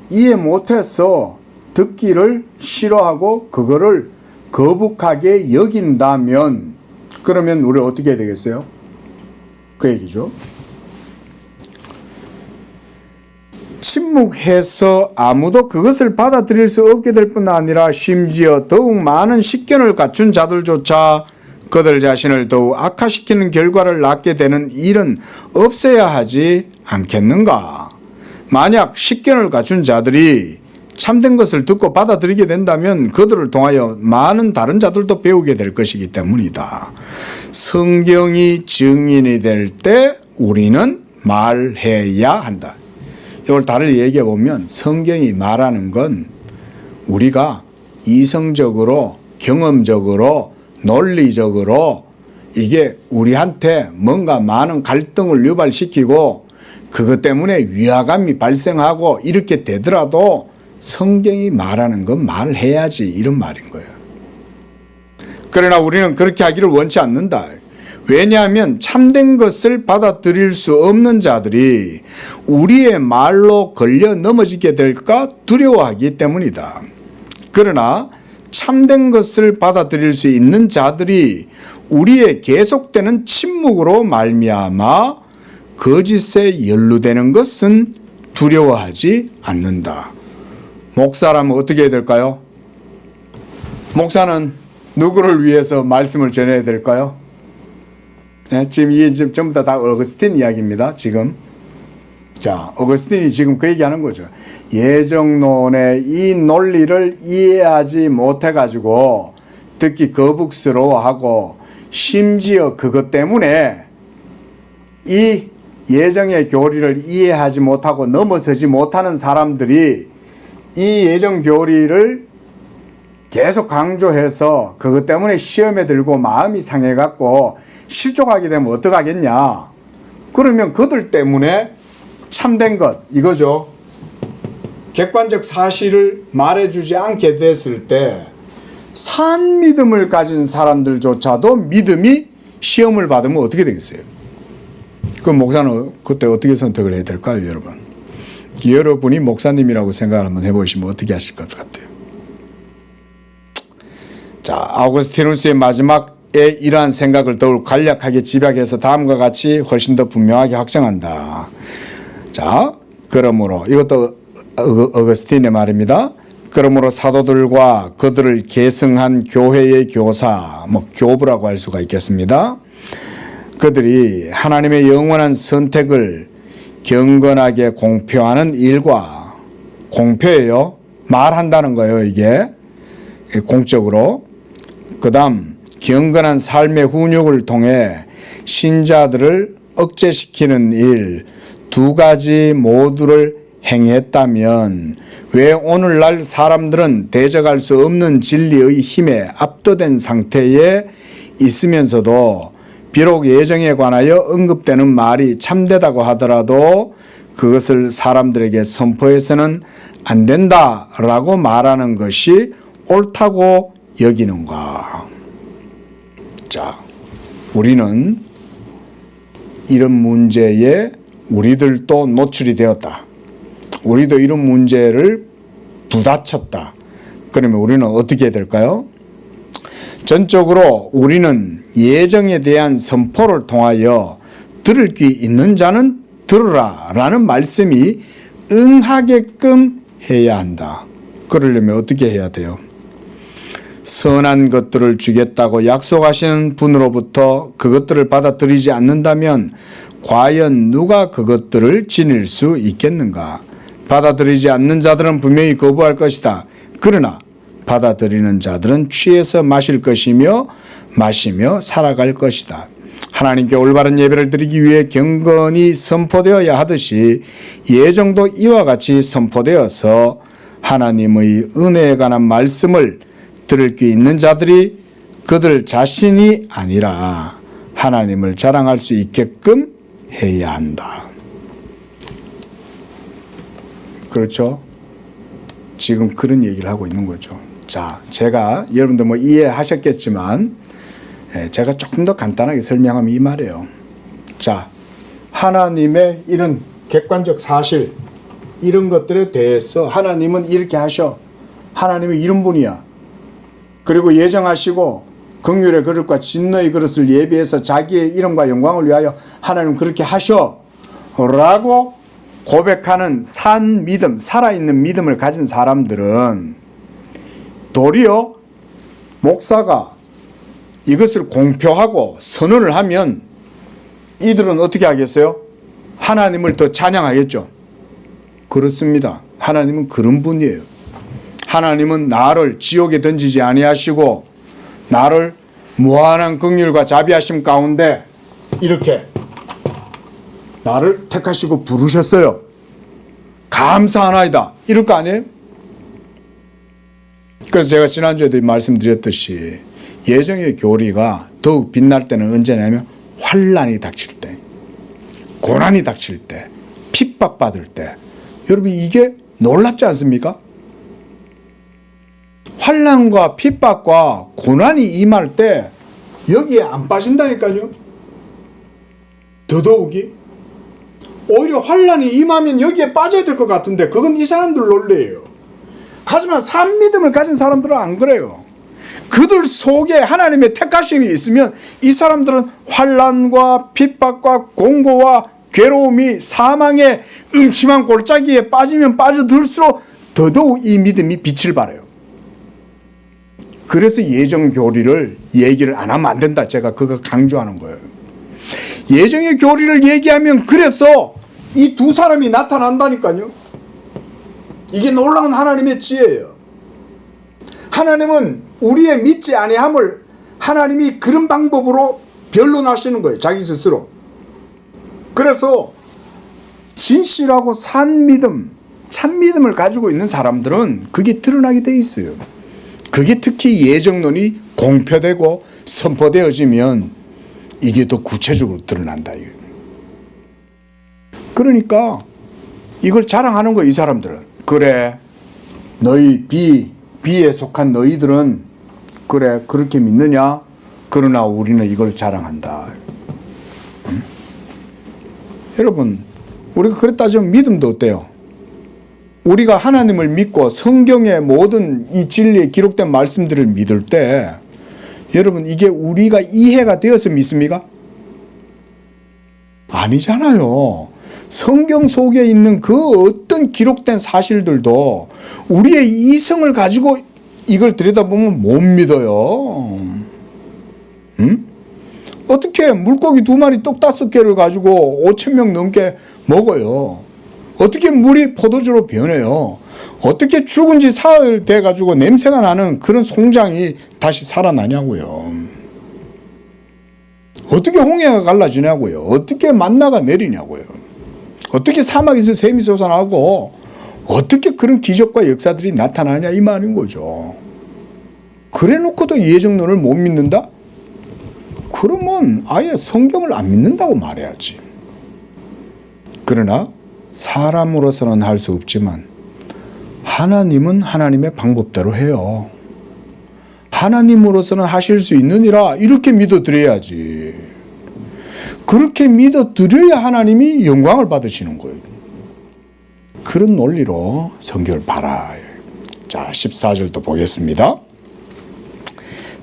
이해 못해서 듣기를 싫어하고 그거를 거북하게 여긴다면 그러면 우리 어떻게 해야 되겠어요? 그 얘기죠. 침묵해서 아무도 그것을 받아들일 수 없게 될 뿐 아니라 심지어 더욱 많은 식견을 갖춘 자들조차 그들 자신을 더욱 악화시키는 결과를 낳게 되는 일은 없어야 하지 않겠는가? 만약 식견을 갖춘 자들이 참된 것을 듣고 받아들이게 된다면 그들을 통하여 많은 다른 자들도 배우게 될 것이기 때문이다. 성경이 증인이 될 때 우리는 말해야 한다. 이걸 다르게 얘기해 보면 성경이 말하는 건 우리가 이성적으로, 경험적으로, 논리적으로 이게 우리한테 뭔가 많은 갈등을 유발시키고 그것 때문에 위화감이 발생하고 이렇게 되더라도 성경이 말하는 건 말해야지, 이런 말인 거예요. 그러나 우리는 그렇게 하기를 원치 않는다. 왜냐하면 참된 것을 받아들일 수 없는 자들이 우리의 말로 걸려 넘어지게 될까 두려워하기 때문이다. 그러나 참된 것을 받아들일 수 있는 자들이 우리의 계속되는 침묵으로 말미암아 거짓에 연루되는 것은 두려워하지 않는다. 목사라면 어떻게 해야 될까요? 목사는 누구를 위해서 말씀을 전해야 될까요? 네, 지금 이게 전부 다 어거스틴 이야기입니다. 지금. 자, 어거스틴이 지금 그 얘기하는 거죠. 예정론의 이 논리를 이해하지 못해가지고 듣기 거북스러워하고 심지어 그것 때문에 이 예정의 교리를 이해하지 못하고 넘어서지 못하는 사람들이 이 예정 교리를 계속 강조해서 그것 때문에 시험에 들고 마음이 상해갖고 실족하게 되면 어떡하겠냐. 그러면 그들 때문에 참된 것, 이거죠. 객관적 사실을 말해주지 않게 됐을 때 산 믿음을 가진 사람들조차도 믿음이 시험을 받으면 어떻게 되겠어요? 그 목사는 그때 어떻게 선택을 해야 될까요, 여러분? 여러분이 목사님이라고 생각을 한번 해보시면 어떻게 하실 것 같아요? 자, 아우구스티누스의 마지막에 이러한 생각을 더욱 간략하게 집약해서 다음과 같이 훨씬 더 분명하게 확정한다. 자, 그러므로 이것도 어거스틴의 말입니다. 그러므로 사도들과 그들을 계승한 교회의 교사, 교부라고 할 수가 있겠습니다. 그들이 하나님의 영원한 선택을 경건하게 공표하는 일과, 공표예요. 말한다는 거예요, 이게. 공적으로. 그 다음, 경건한 삶의 훈육을 통해 신자들을 억제시키는 일, 두 가지 모두를 행했다면 왜 오늘날 사람들은 대적할 수 없는 진리의 힘에 압도된 상태에 있으면서도 비록 예정에 관하여 언급되는 말이 참되다고 하더라도 그것을 사람들에게 선포해서는 안 된다라고 말하는 것이 옳다고 여기는가? 자, 우리는 이런 문제에 우리들도 노출이 되었다. 우리도 이런 문제를 부딪혔다. 그러면 우리는 어떻게 해야 될까요? 전적으로 우리는 예정에 대한 선포를 통하여 들을 귀 있는 자는 들으라 라는 말씀이 응하게끔 해야 한다. 그러려면 어떻게 해야 돼요? 선한 것들을 주겠다고 약속하시는 분으로부터 그것들을 받아들이지 않는다면 과연 누가 그것들을 지닐 수 있겠는가? 받아들이지 않는 자들은 분명히 거부할 것이다. 그러나 받아들이는 자들은 취해서 마실 것이며 마시며 살아갈 것이다. 하나님께 올바른 예배를 드리기 위해 경건이 선포되어야 하듯이 예정도 이와 같이 선포되어서 하나님의 은혜에 관한 말씀을 들을 수 있는 자들이 그들 자신이 아니라 하나님을 자랑할 수 있게끔 해야 한다. 그렇죠? 지금 그런 얘기를 하고 있는 거죠. 자, 제가 여러분들 뭐 이해하셨겠지만 제가 조금 더 간단하게 설명하면 이 말이에요. 자, 하나님의 이런 객관적 사실 이런 것들에 대해서 하나님은 이렇게 하셔. 하나님은 이런 분이야. 그리고 예정하시고 긍휼의 그릇과 진노의 그릇을 예비해서 자기의 이름과 영광을 위하여 하나님 그렇게 하셔 라고 고백하는 산 믿음, 살아있는 믿음을 가진 사람들은 도리어 목사가 이것을 공표하고 선언을 하면 이들은 어떻게 하겠어요? 하나님을 더 찬양하겠죠. 그렇습니다. 하나님은 그런 분이에요. 하나님은 나를 지옥에 던지지 아니하시고 나를 무한한 긍휼과 자비하심 가운데 이렇게 나를 택하시고 부르셨어요. 감사하나이다. 이럴 거 아니에요? 그래서 제가 지난주에도 말씀드렸듯이 예정의 교리가 더욱 빛날 때는 언제냐면 환난이 닥칠 때, 고난이 닥칠 때, 핍박받을 때. 여러분 이게 놀랍지 않습니까? 환난과 핍박과 고난이 임할 때 여기에 안 빠진다니까요. 더더욱이 오히려 환난이 임하면 여기에 빠져야 될 것 같은데 그건 이 사람들 논리예요. 하지만 산 믿음을 가진 사람들은 안 그래요. 그들 속에 하나님의 택하심이 있으면 이 사람들은 환난과 핍박과 공고와 괴로움이 사망의 음침한 골짜기에 빠지면 빠져들수록 더더욱 이 믿음이 빛을 발해요. 그래서 예정 교리를 얘기를 안 하면 안 된다. 제가 그거 강조하는 거예요. 예정의 교리를 얘기하면 그래서 이 두 사람이 나타난다니까요. 이게 놀라운 하나님의 지혜예요. 하나님은 우리의 믿지 아니함을 하나님이 그런 방법으로 변론하시는 거예요. 자기 스스로. 그래서 진실하고 산 믿음, 참 믿음을 가지고 있는 사람들은 그게 드러나게 돼 있어요. 그게 특히 예정론이 공표되고 선포되어지면 이게 더 구체적으로 드러난다. 그러니까 이걸 자랑하는 거예요. 이 사람들은. 그래, 너희 비에 속한 너희들은 그래 그렇게 믿느냐? 그러나 우리는 이걸 자랑한다. 여러분, 우리가 그래 따지면 믿음도 어때요? 우리가 하나님을 믿고 성경의 모든 이 진리에 기록된 말씀들을 믿을 때 여러분 이게 우리가 이해가 되어서 믿습니까? 아니잖아요. 성경 속에 있는 그 어떤 기록된 사실들도 우리의 이성을 가지고 이걸 들여다보면 못 믿어요. 어떻게 물고기 2마리 똑 5개를 가지고 5,000명 넘게 먹어요? 어떻게 물이 포도주로 변해요? 어떻게 죽은 지 사흘 돼가지고 냄새가 나는 그런 송장이 다시 살아나냐고요. 어떻게 홍해가 갈라지냐고요. 어떻게 만나가 내리냐고요. 어떻게 사막에서 샘이 솟아나고 어떻게 그런 기적과 역사들이 나타나냐 이 말인 거죠. 그래 놓고도 예정론을 못 믿는다? 그러면 아예 성경을 안 믿는다고 말해야지. 그러나 사람으로서는 할 수 없지만 하나님은 하나님의 방법대로 해요. 하나님으로서는 하실 수 있느니라 이렇게 믿어드려야지. 그렇게 믿어드려야 하나님이 영광을 받으시는 거예요. 그런 논리로 성경을 봐라. 자, 14절도 보겠습니다.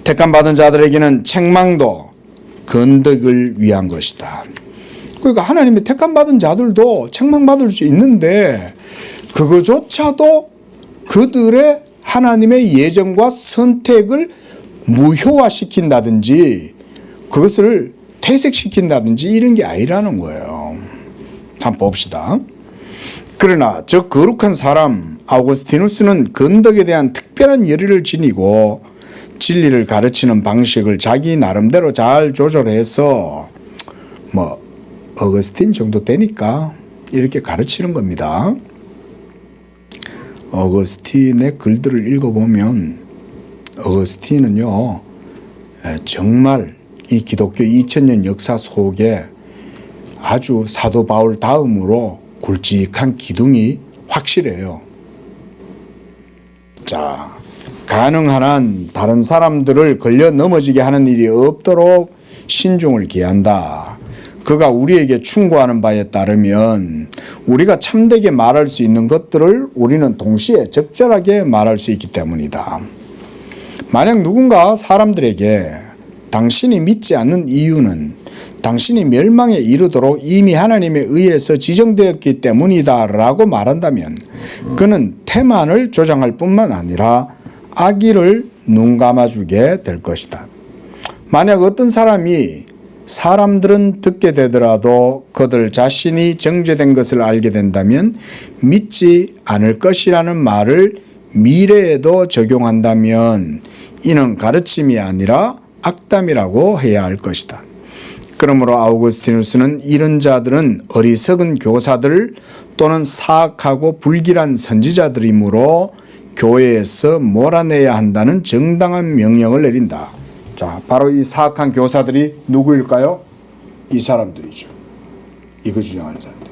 택함받은 자들에게는 책망도 건덕을 위한 것이다. 그러니까 하나님의 택함받은 자들도 책망받을 수 있는데 그거조차도 그들의 하나님의 예정과 선택을 무효화시킨다든지 그것을 퇴색시킨다든지 이런 게 아니라는 거예요. 한번 봅시다. 그러나 저 거룩한 사람 아우구스티누스는 건덕에 대한 특별한 열의를 지니고 진리를 가르치는 방식을 자기 나름대로 잘 조절해서 뭐 어거스틴 정도 되니까 이렇게 가르치는 겁니다. 어거스틴의 글들을 읽어보면 어거스틴은요 정말 이 기독교 2000년 역사 속에 아주 사도 바울 다음으로 굵직한 기둥이 확실해요. 자, 가능한 한 다른 사람들을 걸려 넘어지게 하는 일이 없도록 신중을 기한다. 그가 우리에게 충고하는 바에 따르면 우리가 참되게 말할 수 있는 것들을 우리는 동시에 적절하게 말할 수 있기 때문이다. 만약 누군가 사람들에게 당신이 믿지 않는 이유는 당신이 멸망에 이르도록 이미 하나님에 의해서 지정되었기 때문이다 라고 말한다면 그는 태만을 조장할 뿐만 아니라 악의를 눈 감아주게 될 것이다. 만약 어떤 사람들은 듣게 되더라도 그들 자신이 정죄된 것을 알게 된다면 믿지 않을 것이라는 말을 미래에도 적용한다면 이는 가르침이 아니라 악담이라고 해야 할 것이다. 그러므로 아우구스티누스는 이런 자들은 어리석은 교사들 또는 사악하고 불길한 선지자들이므로 교회에서 몰아내야 한다는 정당한 명령을 내린다. 자, 바로 이 사악한 교사들이 누구일까요? 이 사람들이죠. 이거 주장하는 사람들.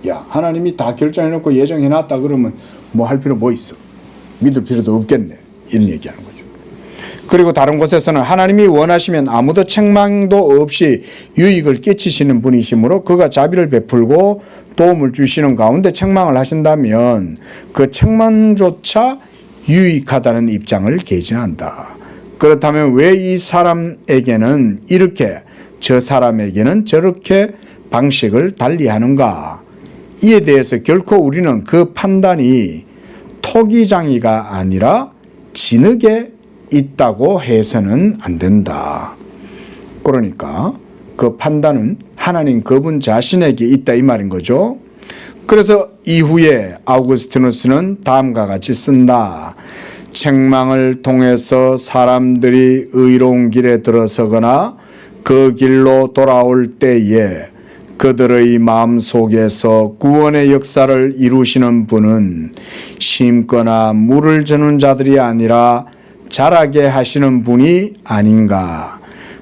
야, 하나님이 다 결정해놓고 예정해놨다 그러면 뭐 할 필요 뭐 있어? 믿을 필요도 없겠네. 이런 얘기하는 거죠. 그리고 다른 곳에서는 하나님이 원하시면 아무도 책망도 없이 유익을 끼치시는 분이시므로 그가 자비를 베풀고 도움을 주시는 가운데 책망을 하신다면 그 책망조차 유익하다는 입장을 개진한다. 그렇다면 왜 이 사람에게는 이렇게 저 사람에게는 저렇게 방식을 달리하는가? 이에 대해서 결코 우리는 그 판단이 토기장이가 아니라 진흙에 있다고 해서는 안 된다. 그러니까 그 판단은 하나님 그분 자신에게 있다 이 말인 거죠. 그래서 이후에 아우구스티누스는 다음과 같이 쓴다. 책망을 통해서 사람들이 의로운 길에 들어서거나 그 길로 돌아올 때에 그들의 마음속에서 구원의 역사를 이루시는 분은 심거나 물을 주는 자들이 아니라 자라게 하시는 분이 아닌가.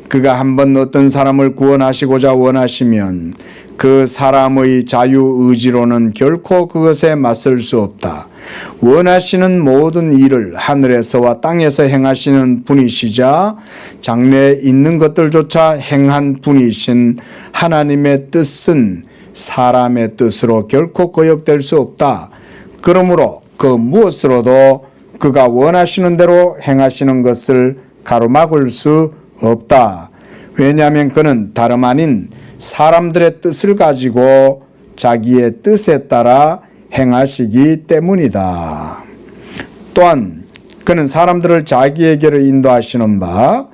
그가 한번 어떤 사람을 구원하시고자 원하시면 그 사람의 자유의지로는 결코 그것에 맞설 수 없다. 원하시는 모든 일을 하늘에서와 땅에서 행하시는 분이시자 장래에 있는 것들조차 행한 분이신 하나님의 뜻은 사람의 뜻으로 결코 거역될 수 없다. 그러므로 그 무엇으로도 그가 원하시는 대로 행하시는 것을 가로막을 수 없다. 왜냐하면 그는 다름 아닌 사람들의 뜻을 가지고 자기의 뜻에 따라 행하시기 때문이다. 또한 그는 사람들을 자기에게로 인도하시는 바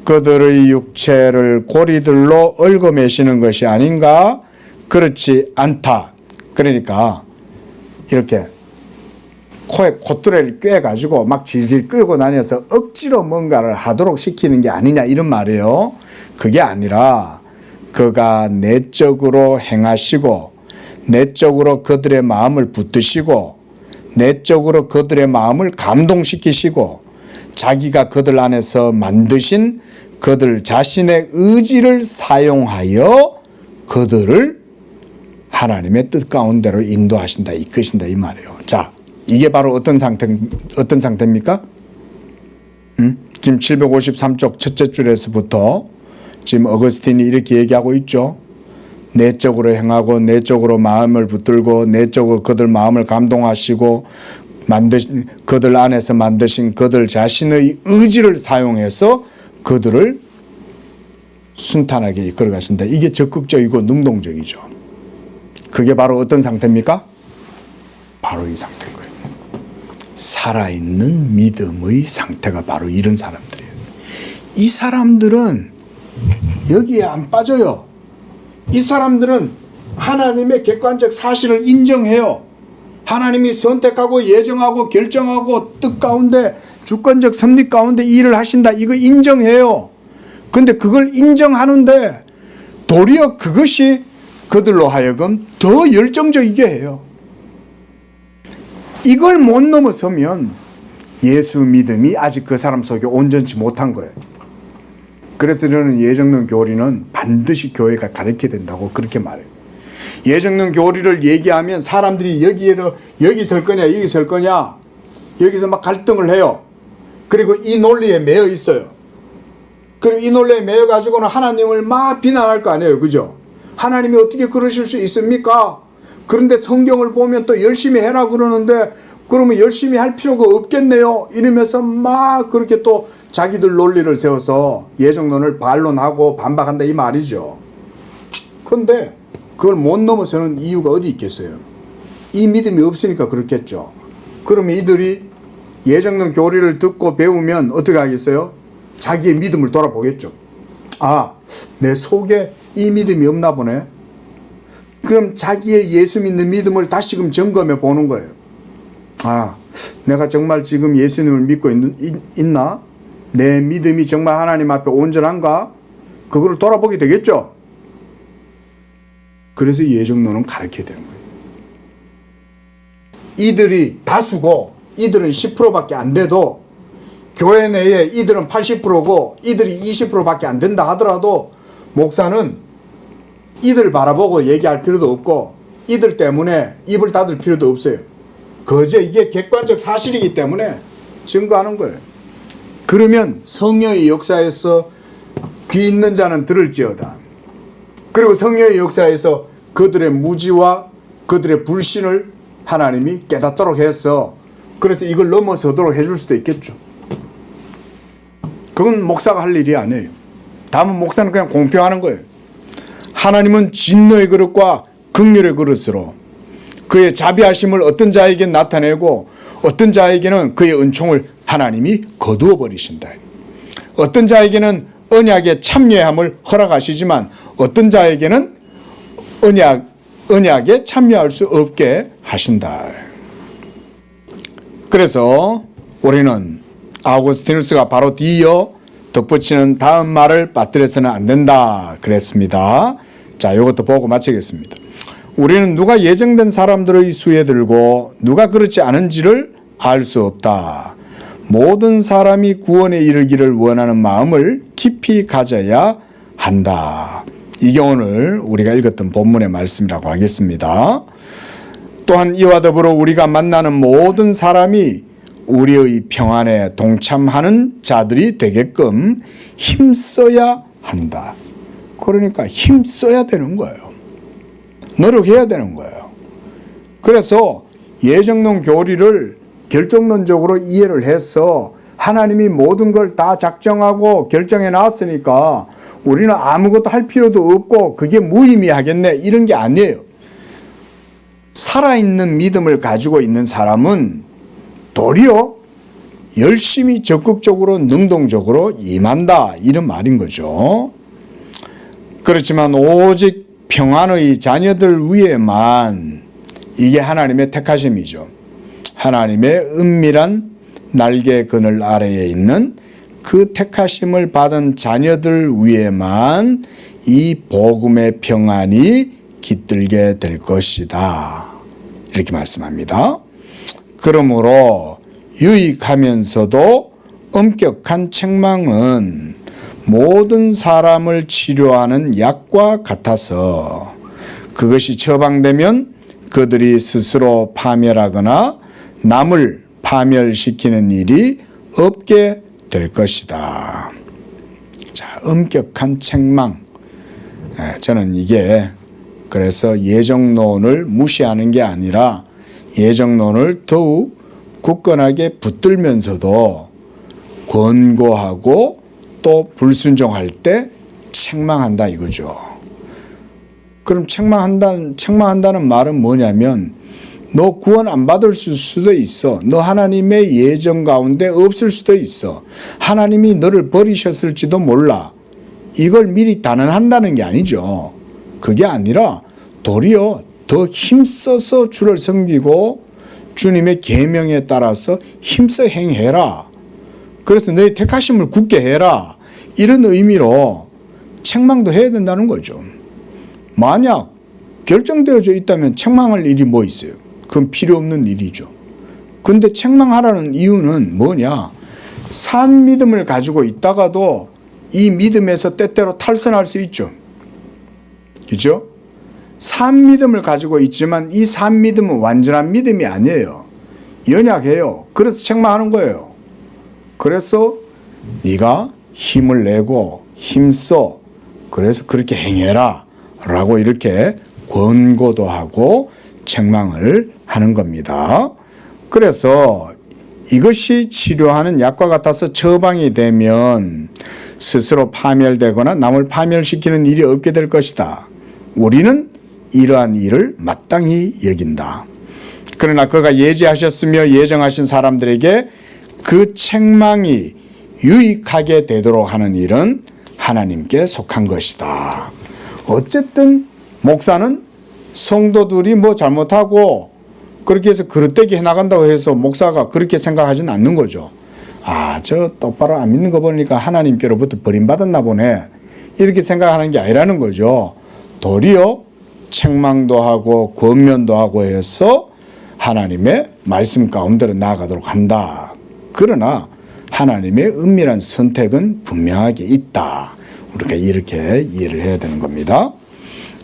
그들의 육체를 고리들로 얽어매시는 것이 아닌가? 그렇지 않다. 그러니까 이렇게 코에 콧뚜레를 꿰가지고 막 질질 끌고 다녀서 억지로 뭔가를 하도록 시키는 게 아니냐 이런 말이에요. 그게 아니라 그가 내적으로 행하시고 내적으로 그들의 마음을 붙드시고 내적으로 그들의 마음을 감동시키시고 자기가 그들 안에서 만드신 그들 자신의 의지를 사용하여 그들을 하나님의 뜻 가운데로 인도하신다, 이끄신다 이 말이에요. 자, 이게 바로 어떤 상태입니까? 지금 753쪽 첫째 줄에서부터 지금 어거스틴이 이렇게 얘기하고 있죠. 내적으로 행하고 내적으로 마음을 붙들고 내적으로 그들 마음을 감동하시고 그들 안에서 만드신 그들 자신의 의지를 사용해서 그들을 순탄하게 이끌어 가신다. 이게 적극적이고 능동적이죠. 그게 바로 어떤 상태입니까? 바로 이 상태인 거예요. 살아있는 믿음의 상태가 바로 이런 사람들이에요. 이 사람들은 여기에 안 빠져요. 이 사람들은 하나님의 객관적 사실을 인정해요. 하나님이 선택하고 예정하고 결정하고 뜻 가운데 주권적 섭리 가운데 일을 하신다. 이거 인정해요. 근데 그걸 인정하는데 도리어 그것이 그들로 하여금 더 열정적이게 해요. 이걸 못 넘어서면 예수 믿음이 아직 그 사람 속에 온전치 못한 거예요. 그래서 저는 예정론 교리는 반드시 교회가 가르쳐야 된다고 그렇게 말해요. 예정론 교리를 얘기하면 사람들이 여기 설 거냐 여기 설 거냐 여기서 막 갈등을 해요. 그리고 이 논리에 매여 있어요. 그리고 이 논리에 매여 가지고는 하나님을 막 비난할 거 아니에요. 그죠? 하나님이 어떻게 그러실 수 있습니까? 그런데 성경을 보면 또 열심히 해라 그러는데 그러면 열심히 할 필요가 없겠네요. 이러면서 막 그렇게 또 자기들 논리를 세워서 예정론을 반론하고 반박한다 이 말이죠. 그런데 그걸 못 넘어서는 이유가 어디 있겠어요? 이 믿음이 없으니까 그렇겠죠. 그러면 이들이 예정론 교리를 듣고 배우면 어떻게 하겠어요? 자기의 믿음을 돌아보겠죠. 아, 내 속에 이 믿음이 없나 보네. 그럼 자기의 예수 믿는 믿음을 다시금 점검해 보는 거예요. 아, 내가 정말 지금 예수님을 믿고 있나? 내 믿음이 정말 하나님 앞에 온전한가? 그거를 돌아보게 되겠죠. 그래서 예정론은 가르쳐야 되는 거예요. 이들이 다수고 이들은 10%밖에 안 돼도 교회 내에 이들은 80%고 이들이 20%밖에 안 된다 하더라도 목사는 이들 바라보고 얘기할 필요도 없고 이들 때문에 입을 닫을 필요도 없어요. 그저 이게 객관적 사실이기 때문에 증거하는 거예요. 그러면 성령의 역사에서 귀 있는 자는 들을지어다. 그리고 성령의 역사에서 그들의 무지와 그들의 불신을 하나님이 깨닫도록 해서 그래서 이걸 넘어서도록 해줄 수도 있겠죠. 그건 목사가 할 일이 아니에요. 다만 목사는 그냥 공평하는 거예요. 하나님은 진노의 그릇과 긍휼의 그릇으로 그의 자비하심을 어떤 자에게 나타내고 어떤 자에게는 그의 은총을 하나님이 거두어 버리신다. 어떤 자에게는 언약에 참여함을 허락하시지만 어떤 자에게는 언약에 참여할 수 없게 하신다. 그래서 우리는 아우구스티누스가 바로 뒤이어 덧붙이는 다음 말을 빠뜨려서는 안 된다 그랬습니다. 자, 이것도 보고 마치겠습니다. 우리는 누가 예정된 사람들의 수에 들고 누가 그렇지 않은지를 알 수 없다. 모든 사람이 구원에 이르기를 원하는 마음을 깊이 가져야 한다. 이게 오늘 우리가 읽었던 본문의 말씀이라고 하겠습니다. 또한 이와 더불어 우리가 만나는 모든 사람이 우리의 평안에 동참하는 자들이 되게끔 힘써야 한다. 그러니까 힘써야 되는 거예요. 노력해야 되는 거예요. 그래서 예정론 교리를 결정론적으로 이해를 해서 하나님이 모든 걸 다 작정하고 결정해 놨으니까 우리는 아무것도 할 필요도 없고 그게 무의미하겠네 이런 게 아니에요. 살아있는 믿음을 가지고 있는 사람은 도리어 열심히 적극적으로 능동적으로 임한다 이런 말인 거죠. 그렇지만 오직 평안의 자녀들 위에만 이게 하나님의 택하심이죠. 하나님의 은밀한 날개 그늘 아래에 있는 그 택하심을 받은 자녀들 위에만 이 복음의 평안이 깃들게 될 것이다. 이렇게 말씀합니다. 그러므로 유익하면서도 엄격한 책망은 모든 사람을 치료하는 약과 같아서 그것이 처방되면 그들이 스스로 파멸하거나 남을 파멸시키는 일이 없게 될 것이다. 자, 엄격한 책망. 저는 이게 그래서 예정론을 무시하는 게 아니라 예정론을 더욱 굳건하게 붙들면서도 권고하고 또 불순종할 때 책망한다 이거죠. 그럼 책망한다는 말은 뭐냐면 너 구원 안 받을 수도 있어. 너 하나님의 예정 가운데 없을 수도 있어. 하나님이 너를 버리셨을지도 몰라. 이걸 미리 단언한다는 게 아니죠. 그게 아니라 도리어 더 힘써서 주를 섬기고 주님의 계명에 따라서 힘써 행해라. 그래서 너의 택하심을 굳게 해라. 이런 의미로 책망도 해야 된다는 거죠. 만약 결정되어져 있다면 책망할 일이 뭐 있어요? 그건 필요 없는 일이죠. 근데 책망하라는 이유는 뭐냐? 산 믿음을 가지고 있다가도 이 믿음에서 때때로 탈선할 수 있죠. 그죠? 산 믿음을 가지고 있지만 이 산 믿음은 완전한 믿음이 아니에요. 연약해요. 그래서 책망하는 거예요. 그래서 네가 힘을 내고 힘써. 그래서 그렇게 행해라 라고 이렇게 권고도 하고 책망을 하는 겁니다. 그래서 이것이 치료하는 약과 같아서 처방이 되면 스스로 파멸되거나 남을 파멸시키는 일이 없게 될 것이다. 우리는 이러한 일을 마땅히 여긴다. 그러나 그가 예지하셨으며 예정하신 사람들에게 그 책망이 유익하게 되도록 하는 일은 하나님께 속한 것이다. 어쨌든 목사는 성도들이 뭐 잘못하고 그렇게 해서 그릇되게 해나간다고 해서 목사가 그렇게 생각하지는 않는 거죠. 아, 저 똑바로 안 믿는 거 보니까 하나님께로부터 버림받았나 보네. 이렇게 생각하는 게 아니라는 거죠. 도리어 책망도 하고 권면도 하고 해서 하나님의 말씀 가운데로 나아가도록 한다. 그러나 하나님의 은밀한 선택은 분명하게 있다. 우리가 이렇게 이해를 해야 되는 겁니다.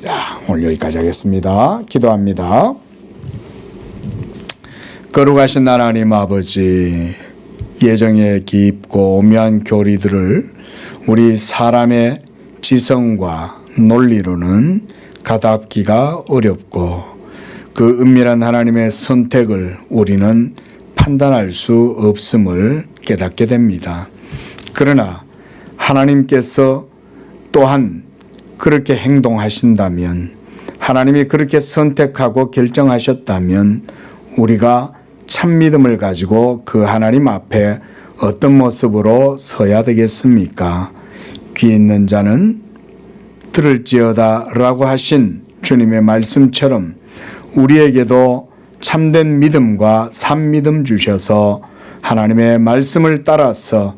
자, 오늘 여기까지 하겠습니다. 기도합니다. 거룩하신 하나님 아버지, 예정의 깊고 오묘한 교리들을 우리 사람의 지성과 논리로는 가닿기가 어렵고 그 은밀한 하나님의 선택을 우리는 판단할 수 없음을 깨닫게 됩니다. 그러나 하나님께서 또한 그렇게 행동하신다면, 하나님이 그렇게 선택하고 결정하셨다면 우리가 참 믿음을 가지고 그 하나님 앞에 어떤 모습으로 서야 되겠습니까? 귀 있는 자는 들을지어다 라고 하신 주님의 말씀처럼 우리에게도 참된 믿음과 산 믿음 주셔서 하나님의 말씀을 따라서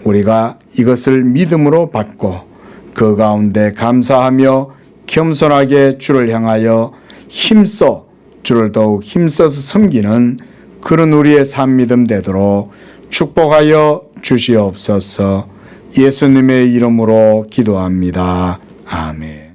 우리가 이것을 믿음으로 받고 그 가운데 감사하며 겸손하게 주를 향하여 힘써 주를 더욱 힘써서 섬기는 그런 우리의 산 믿음 되도록 축복하여 주시옵소서. 예수님의 이름으로 기도합니다. 아멘.